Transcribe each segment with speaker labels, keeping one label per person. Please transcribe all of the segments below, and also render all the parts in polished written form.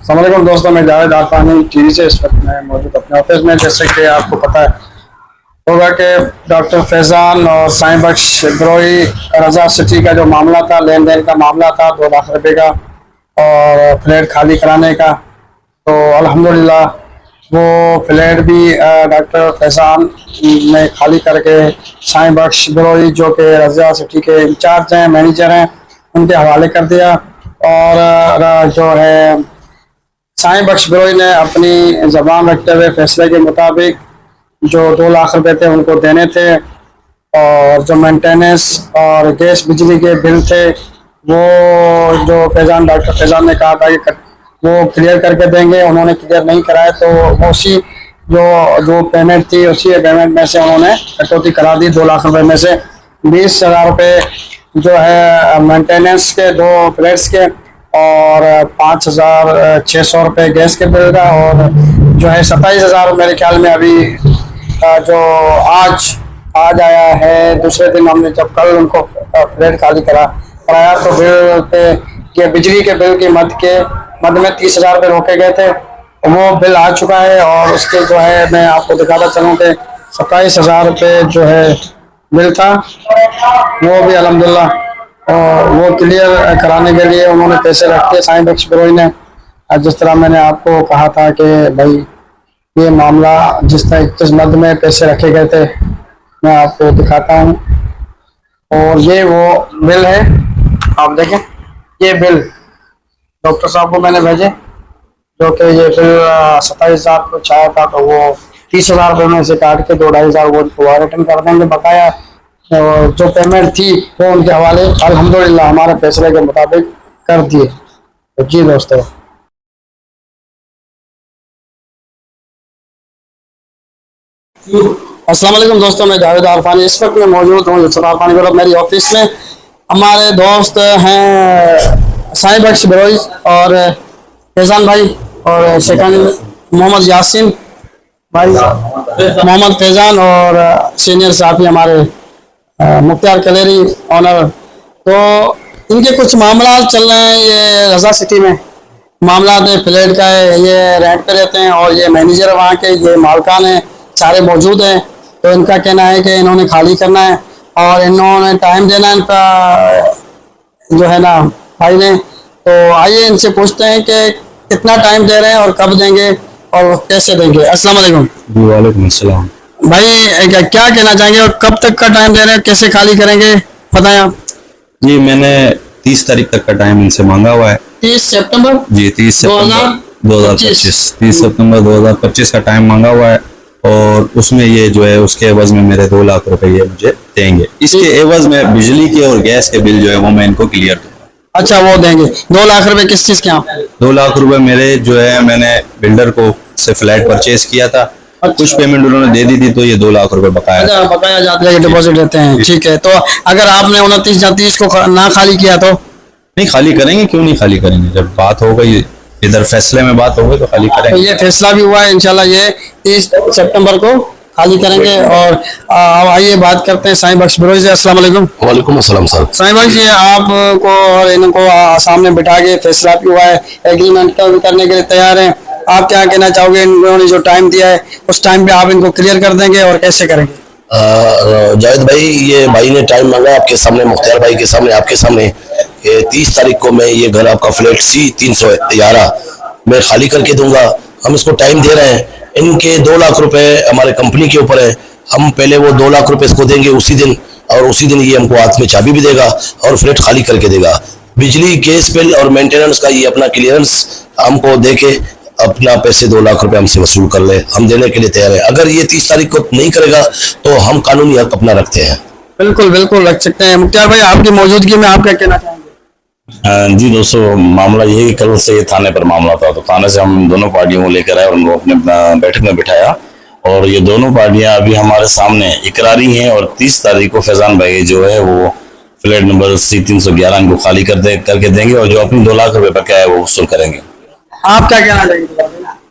Speaker 1: अस्सलाम वालेकुम दोस्तों, मैं जावेद आरफानी टीवी से इस वक्त मैं मौजूद अपने ऑफिस में। जैसे कि आपको पता है होगा कि डॉक्टर फैज़ान और साईं बख्श ग्रोही रजा सिटी का जो मामला था, लेन देन का मामला था 2 लाख रुपए का और फ्लैट खाली कराने का, तो अल्हम्दुलिल्लाह वो फ्लैट भी डॉक्टर फैज़ान ने खाली करके साईं बख्श ग्रोही जो कि रजा सिटी के इंचार्ज हैं, मैनेजर हैं, उनके हवाले कर दिया। और जो है साईं बख्श ग्रोही ने अपनी जबान रखते हुए फैसले के मुताबिक जो 2 लाख रुपए थे उनको देने थे, और जो मेंटेनेंस और गैस बिजली के बिल थे वो जो डॉक्टर फैज़ान ने कहा था कि वो क्लियर करके देंगे, उन्होंने क्लियर नहीं कराया, तो वो उसी जो पेमेंट थी उसी पेमेंट में से उन्होंने कटौती करा दी। 2 लाख रुपए में से 20,000 रुपये जो है मेंटेनेंस के 2 फ्लैट्स के और 5,600 रुपये गैस के बिल का, और जो है 27,000 मेरे ख्याल में अभी जो आज आया है। दूसरे दिन हमने जब कल उनको फ्लैट खाली कराया तो बिल पे के बिजली के बिल की मद में 30,000 रुपये रोके गए थे, वो बिल आ चुका है। और उसके जो है मैं आपको दिखाता चलूँ कि 27,000 रुपये जो है बिल था, वो भी अल्हम्दुलिल्लाह वो क्लियर कराने के लिए उन्होंने पैसे रखे साईं बख्श ग्रोही ने। जिस तरह मैंने आपको कहा था कि भाई ये मामला जिस मद में पैसे रखे गए थे मैं आपको दिखाता हूँ, और ये वो बिल है, आप देखें ये बिल डॉक्टर साहब को मैंने भेजे, जो कि ये बिल 27,000 को चाहा था, तो वो 30,000 रुपये में से काट के 2-2.5 वो रिटर्न कर देंगे बकाया। और जो पेमेंट थी वो उनके हवाले अल्हम्दुलिल्लाह हमारे फैसले के मुताबिक कर दिए। तो जी दोस्तों, अस्सलाम वालेकुम दोस्तों, मैं जावेद आरफानी इस वक्त में मौजूद हूँ आरफानी ग्रुप मेरी ऑफिस में। हमारे दोस्त हैं साईं बख्श ग्रोही और फैज़ान भाई, और सेकंड मोहम्मद यासीन भाई, मोहम्मद फैज़ान और सीनियर साथी हमारे मुख्तार कलेरी ऑनर। तो इनके कुछ मामला चल रहे हैं, ये रजा सिटी में मामला है, फ्लैट का है, ये रेंट पे रहते हैं और ये मैनेजर वहाँ के, ये मालकान हैं, सारे मौजूद हैं। तो इनका कहना है कि इन्होंने खाली करना है और इन्होंने टाइम देना है इनका जो है ना भाई ने। तो आइए इनसे पूछते हैं कि कितना टाइम दे रहे हैं और कब देंगे और कैसे देंगे। अस्सलाम वालेकुम।
Speaker 2: वालेकुम अस्सलाम।
Speaker 1: भाई क्या कहना चाहेंगे और कब तक का टाइम दे रहे हैं, कैसे खाली करेंगे, बताएं आप।
Speaker 2: जी मैंने 30 तारीख तक का टाइम इनसे मांगा हुआ है।
Speaker 1: 30 सितंबर
Speaker 2: जी 30 सितंबर 2025 30 सितंबर 2025 का टाइम मांगा हुआ है, और उसमें ये जो है उसके एवज में मेरे 2 लाख रुपए ये मुझे देंगे। इसके एवज में बिजली के और गैस के बिल जो है वो मैं इनको क्लियर दूंगा।
Speaker 1: अच्छा वो देंगे 2 लाख रुपए किस चीज के?
Speaker 2: 2 लाख रुपए मेरे जो है मैंने बिल्डर को से फ्लैट परचेज किया था।
Speaker 1: अच्छा।
Speaker 2: कुछ पेमेंट उन्होंने दे दी थी, तो ये 2 लाख रुपए बकाया।
Speaker 1: अच्छा बकाया जाते हैं, डिपॉजिट देते हैं, ठीक है। तो अगर आपने 29 या 30 को ना खाली किया तो?
Speaker 2: नहीं खाली करेंगे, क्यों नहीं खाली करेंगे, जब बात हो गई इधर फैसले में बात हो गई तो खाली करेंगे।
Speaker 1: तो ये फैसला भी हुआ है, इंशाल्लाह ये 30 सितंबर को खाली करेंगे। और आइए बात करते हैं साईं बख्श ग्रोही से। अस्सलाम वालेकुम।
Speaker 3: वालेकुम अस्सलाम सर।
Speaker 1: साईं बख्श, ये आपको और इनको सामने बिठा के फैसला भी हुआ है, एग्रीमेंट करने के लिए तैयार हैं, आप क्या कहना चाहोगे? इन्होंने जो टाइम दिया है उस टाइम पे आप इनको क्लियर कर देंगे और कैसे करेंगे?
Speaker 3: जावेद भाई, ये भाई ने टाइम मांगा आपके सामने, मुख्तार भाई के सामने, आपके सामने, 30 तारीख को मैं ये घर आपका फ्लैट C 311 मैं खाली करके दूंगा। हम इसको टाइम दे रहे हैं। इनके 2 लाख रुपए हमारे कंपनी के ऊपर है, हम पहले वो 2 लाख रुपए इसको देंगे उसी दिन, और उसी दिन ये हमको हाथ में चाबी भी देगा और फ्लैट खाली करके देगा। बिजली गैस बिल और मेंटेनेंस का ये अपना क्लियरेंस हमको दे के अपना पैसे 2 लाख रुपए हमसे वसूल कर ले, हम देने के लिए तैयार है। अगर ये 30 तारीख को नहीं करेगा तो हम कानूनी हक अपना रखते हैं।
Speaker 1: बिल्कुल बिल्कुल रख सकते हैं। मुख्तार भाई, आपकी मौजूदगी में आप क्या कहना चाहेंगे?
Speaker 4: जी दोस्तों, मामला यही कल से थाने पर मामला था, तो थाने से हम दोनों पार्टियों को लेकर आए और उनको अपने बैठक में बिठाया, और ये दोनों पार्टियां अभी हमारे सामने इकरारी हैं। और 30 तारीख को फैज़ान भाई जो है वो फ्लैट नंबर C 311 इनको खाली करके देंगे, और जो अपनी 2 लाख रुपए बकाया है वो वसूल करेंगे।
Speaker 1: आप क्या कहना चाहेंगे?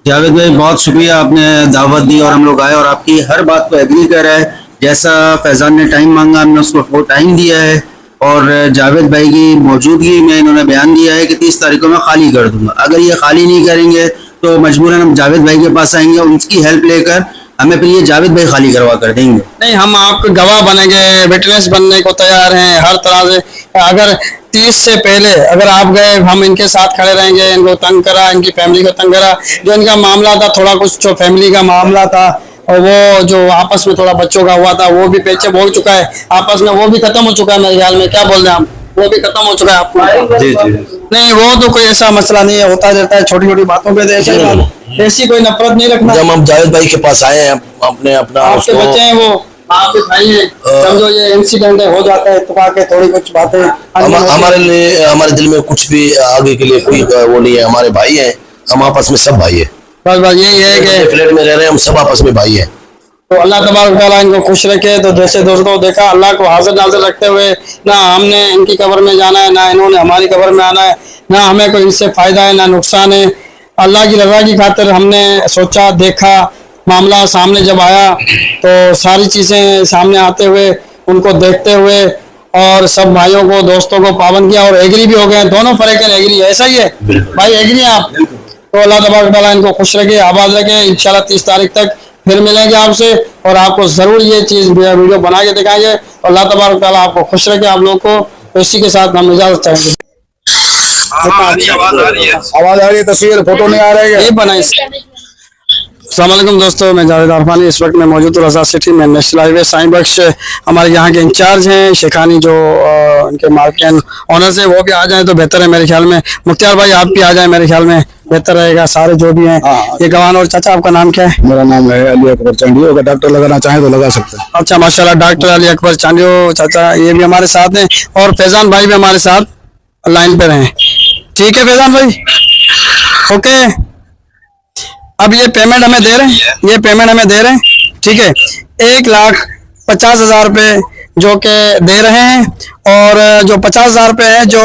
Speaker 5: जावेद भाई, बहुत शुक्रिया, आपने दावत दी और हम लोग आए और आपकी हर बात को एग्री कर रहे हैं। जैसा फैज़ान ने टाइम मांगा हमने उसको वो टाइम दिया है, और जावेद भाई की मौजूदगी में इन्होंने बयान दिया है कि 30 तारीख को मैं खाली कर दूंगा। अगर ये खाली नहीं करेंगे तो मजबूरन हम जावेद भाई के पास आएंगे, उनकी हेल्प लेकर हमें फिर ये जावेद भाई खाली करवा कर देंगे।
Speaker 1: नहीं, हम आपके गवाह बनेंगे, विटनेस बनने को तैयार हैं हर तरह से। अगर 30 से पहले अगर आप गए, हम इनके साथ खड़े रहेंगे। इनको तंग करा, इनकी फैमिली को तंग करा, जो इनका मामला था थोड़ा कुछ जो फैमिली का मामला था और वो जो आपस में थोड़ा बच्चों का हुआ था वो भी पीछे हो चुका है, आपस में वो भी खत्म हो चुका है मेरे ख्याल में। क्या बोल रहे हैं आप? वो भी खत्म हो चुका है आपको?
Speaker 2: जी जी।
Speaker 1: नहीं, वो तो कोई ऐसा मसला नहीं है, होता रहता है छोटी छोटी बातों पे। ऐसी कोई नफरत नहीं रखना।
Speaker 3: जब हम जावेद भाई के पास आए हैं, आपने अपना
Speaker 1: आपके
Speaker 3: उसको
Speaker 1: बच्चे हैं, वो आपके भाई हैं, समझो ये इंसिडेंट है, हो जाता है इत्तेफाक है, थोड़ी कुछ बातें
Speaker 3: हमारे लिए, हमारे दिल में कुछ भी आगे के लिए कोई वो नहीं है। हमारे भाई हैं, हम आपस में सब भाई है।
Speaker 1: बस यही है कि
Speaker 3: फ्लैट में रह रहे हैं, हम सब आपस में भाई हैं।
Speaker 1: तो अल्लाह तबारक व तआला इनको खुश रखे। तो जैसे दोस्तों देखा, अल्लाह को हाजिर नाजिर रखते हुए ना हमने इनकी कब्र में जाना है, ना इन्होंने हमारी कब्र में आना है, ना हमें कोई इससे फायदा है ना नुकसान है। अल्लाह की रजा की खातिर हमने सोचा, देखा, मामला सामने जब आया तो सारी चीज़ें सामने आते हुए, उनको देखते हुए और सब भाइयों को, दोस्तों को पाबंद किया और एग्री भी हो गए। दोनों फरेकन एग्री है, ऐसा ही है भाई? एग्री हैं आप? तो अल्लाह तबारक व तआला इनको खुश रखे, आबाद रखे। इंशाल्लाह 30 तारीख तक फिर मिलेंगे आपसे और आपको जरूर ये चीज वीडियो बना के दिखाएंगे। और अल्लाह तबारक तआला आपको खुश रखे, आप लोग को। तो इसी के साथ हम इजाजत चाहेंगे।
Speaker 6: आवाज आ रही है, तस्वीर फोटो नहीं आ रही है।
Speaker 1: ये बनाए। अस्सलाम वालेकुम दोस्तों, मैं जावेद अरफानी इस वक्त मैं मौजूद हूँ रजा सिटी में, नेशनल हाईवे। साईं बख्श हमारे यहाँ के इंचार्ज हैं, शेखानी जो इनके मार्केट ऑनर्स हैं, वो भी आ जाएं तो बेहतर है मेरे ख्याल में। मुख्तार भाई आप भी आ जाएं, मेरे ख्याल में बेहतर रहेगा। सारे जो भी हैं ये गवान। और चाचा आपका नाम क्या है?
Speaker 6: मेरा नाम है अली अकबर चांडियो। अगर डॉक्टर लगाना चाहें तो लगा सकते हैं।
Speaker 1: अच्छा, माशाल्लाह, डॉक्टर अली अकबर चांडियो चाचा ये भी हमारे साथ हैं और फैजान भाई भी हमारे साथ लाइन पे हैं। ठीक है फैजान भाई, ओके। अब ये पेमेंट हमें दे रहे हैं, ये पेमेंट हमें दे रहे हैं, ठीक है। 1,50,000 रुपये जो कि दे रहे हैं और जो 50,000 रुपये है जो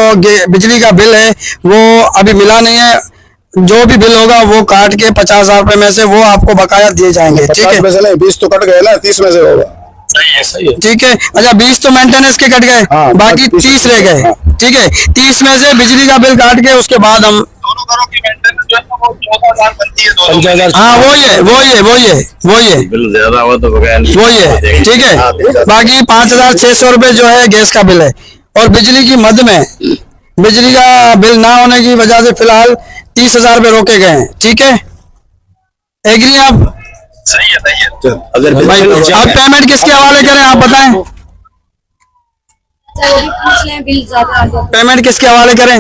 Speaker 1: बिजली का बिल है वो अभी मिला नहीं है। जो भी बिल होगा वो काट के 50,000 रुपये में से वो आपको बकाया दिए जाएंगे, ठीक है।
Speaker 6: 20 तो कट गए ना, 30 में से होगा।
Speaker 3: सही है।
Speaker 1: ठीक है। अच्छा, 20 तो मेंटेनेंस के कट गए, बाकी 30 रह गए, ठीक है। 30 में से बिजली का बिल काट के उसके बाद हम
Speaker 7: दोनों घरों की मेंटेनेंस जो है वो 14,000 बनती है दोनों।
Speaker 3: 50,000।
Speaker 1: हाँ वो ये
Speaker 4: बिल ज्यादा हुआ तो बगैर
Speaker 1: वो ये ठीक है। बाकी 5,600 रुपये जो है गैस का बिल है। और बिजली की मद में बिजली का बिल ना होने की वजह से फिलहाल 30,000 रुपये रोके गए हैं, ठीक है। एग्री आप?
Speaker 7: सही है, सही है।
Speaker 3: अगर बिल
Speaker 1: भाई आप पेमेंट किसके हवाले करें, आप बताएं।
Speaker 8: बिल ज्यादा
Speaker 1: पेमेंट किसके हवाले करें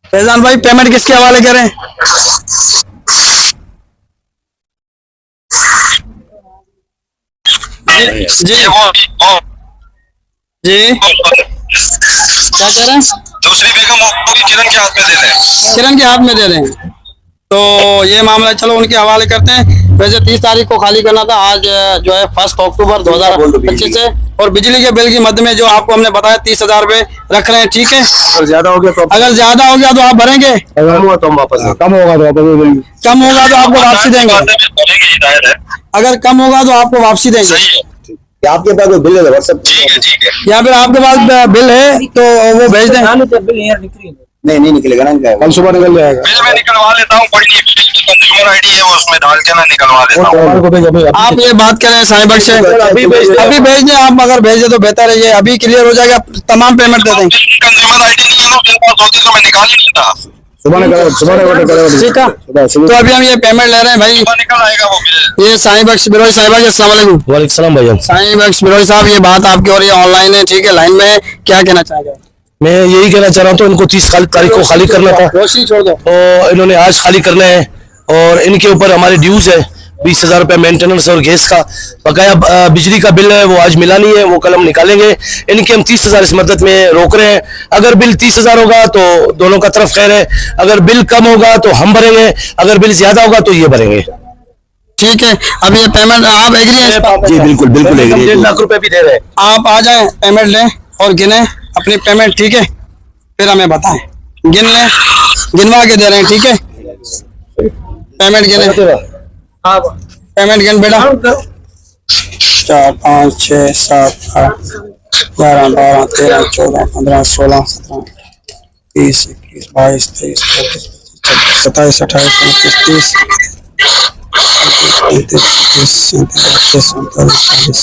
Speaker 1: फैजान भाई? पेमेंट किसके हवाले करें? जी जी क्या कह रहे हैं?
Speaker 7: दूसरी बेगम होगी किरण के हाथ में दे दें।
Speaker 1: किरण के हाथ में दे दें तो ये मामला चलो उनके हवाले करते हैं। वैसे 30 तारीख को खाली करना था, आज जो है 1 अक्टूबर 2025 से। और बिजली के बिल की मद में जो आपको हमने बताया 30,000 रुपये रख रहे हैं, ठीक है।
Speaker 6: अगर ज्यादा हो गया तो
Speaker 1: अगर ज्यादा हो गया तो आप भरेंगे,
Speaker 6: कम हुआ तो हम वापस, कम होगा तो वापस दे देंगे।
Speaker 1: कम होगा तो आपको वापसी देंगे।
Speaker 7: बोलेंगे हिदायत है।
Speaker 1: अगर कम होगा तो आपको वापसी देंगे।
Speaker 7: सही है,
Speaker 6: क्या आपके पास कोई बिल है व्हाट्सएप?
Speaker 7: ठीक है, ठीक है।
Speaker 1: या फिर आपके पास बिल है तो वो भेज दें।
Speaker 6: नहीं निकलेगा ना, कल सुबह निकल जाएगा।
Speaker 7: बिल मैं निकलवा लेता हूँ, कोई नहीं। कंज्यूमर आईडी है वो उसमें डाल के ना निकलवा लेता हूँ।
Speaker 6: हमारे को भेज अभी।
Speaker 1: आप ये बात करें साईं बख्श से,
Speaker 6: अभी
Speaker 1: भेज दें आप। अगर भेज दें तो बेहतर है, ये अभी क्लियर हो जाएगा, तमाम पेमेंट दे देंगे।
Speaker 7: कंज्यूमर आईडी नहीं है ना मेरे पास, होती तो मैं निकाल ही लेता।
Speaker 6: सुबह निकल
Speaker 1: ठीक है। तो अभी हम ये पेमेंट ले रहे हैं भाई।
Speaker 7: सुबह निकल आएगा वो बिल।
Speaker 1: ये साईं बख्श बिरोई साहिब, अस्सलाम वालेकुम।
Speaker 3: वालेकुम सलाम भाईजान।
Speaker 1: साईं बख्श बिरोई साहब, ये बात आपकी और ये ऑनलाइन है, ठीक है, लाइन में है, क्या कहना चाहेंगे?
Speaker 3: मैं यही कहना चाह रहा हूँ, तो इनको 30 तारीख को खाली करना था
Speaker 1: रोशनी छोड़ दो।
Speaker 3: और इन्होंने आज खाली करना है। और इनके ऊपर हमारे ड्यूज है 20,000 रुपये मेंटेनेंस और गैस का। बकाया बिजली का बिल है वो आज मिला नहीं है, वो कल हम निकालेंगे। इनके हम 30,000 इस मदद में रोक रहे हैं। अगर बिल 30,000 होगा तो दोनों का तरफ खैर है, अगर बिल कम होगा तो हम भरेंगे, अगर बिल ज्यादा होगा तो ये भरेंगे।
Speaker 1: ठीक है। अब ये पेमेंट आप एग्री हैं?
Speaker 3: जी बिल्कुल बिल्कुल। 1.5 लाख रुपए भी दे रहे हैं।
Speaker 1: आप आ जाएं, पेमेंट लें और गिने अपनी पेमेंट, ठीक है। फिर हमें बताएं, गिन लें, गिनवा के दे रहे हैं, ठीक है। पेमेंट गिने, पेमेंट गिन बेटा। 4 5 6 7 8 11, 12, 13, 14, 15, 16, 17, 20, 21, 22, 23, 24, 27, 28, 29, 30, 31,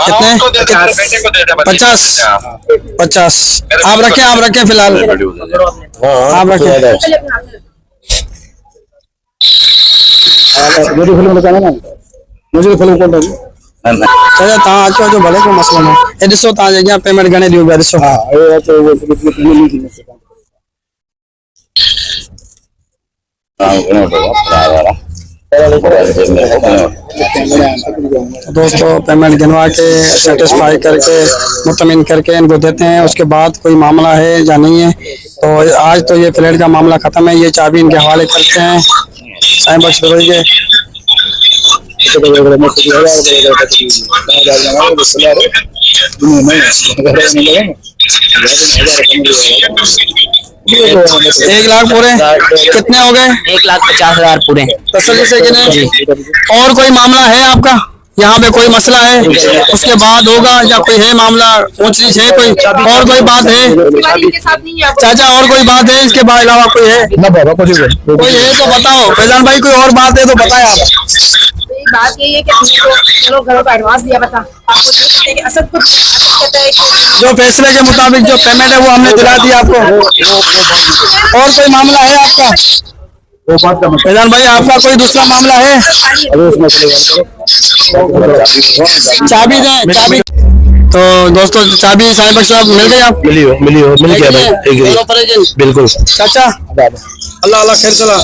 Speaker 1: कितने? 50, 50 आप रखें फिलहाल, आप रखें।
Speaker 6: मुझे फिल्म बताना ना, मुझे फिल्म कौन सी
Speaker 1: चलो तव्हां अचो जो भले को मसलो न ए ॾिसो तव्हां जॻह पेमेंट घणे ॾियो पिया ॾिसो।
Speaker 6: हाँ ये तो वो मिली थी मुझसे
Speaker 1: दोस्तों पेमेंट गिनवा के सेटिस्फाई करके मुतमिन करके इनको देते हैं, उसके बाद कोई मामला है या नहीं है। तो आज तो ये फ्लैट का मामला खत्म है, ये चाबी इनके हवाले करते हैं साईं बख्श बिरोई के। एक लाख पूरे कितने हो गए?
Speaker 9: 1,50,000 पूरे।
Speaker 1: तसल्ली से गिने। और कोई मामला है आपका यहाँ पे? कोई मसला है उसके बाद होगा या कोई है मामला ऊंच नीच है कोई और कोई बात है चाचा? और कोई बात है इसके बाद अलावा कोई है?
Speaker 6: ना बाबा कुछ
Speaker 1: कोई है तो बताओ। फैजान भाई कोई और बात है तो बताएं आप।
Speaker 8: बात यही है कि हमने चलो घरों का एडवांस दिया बता आपको कि असद कुछ कहता है कि
Speaker 1: जो फैसले के मुताबिक जो पेमेंट है वो हमने दिला दी आपको। और कोई मामला है आपका?
Speaker 6: वो बात का
Speaker 1: फैजान भाई आपका कोई दूसरा मामला है? चाबी दें चाबी। तो दोस्तों चाबी साईं बख्श साहब मिल गई आप?
Speaker 3: मिल गया भाई बिल्कुल
Speaker 1: चाचा अल्लाह अल्लाह खैर चला।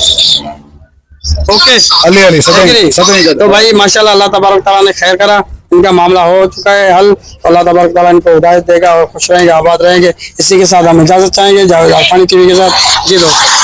Speaker 1: ओके
Speaker 6: अली अली सदन
Speaker 1: तो भाई माशाल्लाह अल्लाह तबारक तआला ने खैर करा, इनका मामला हो चुका है हल। तो अल्लाह तबारक तआला इनको हिदायत देगा और खुश रहेंगे, आबाद रहेंगे। इसी के साथ हम इजाजत चाहेंगे जावेद आफानी टीवी के साथ। जी दोस्तों।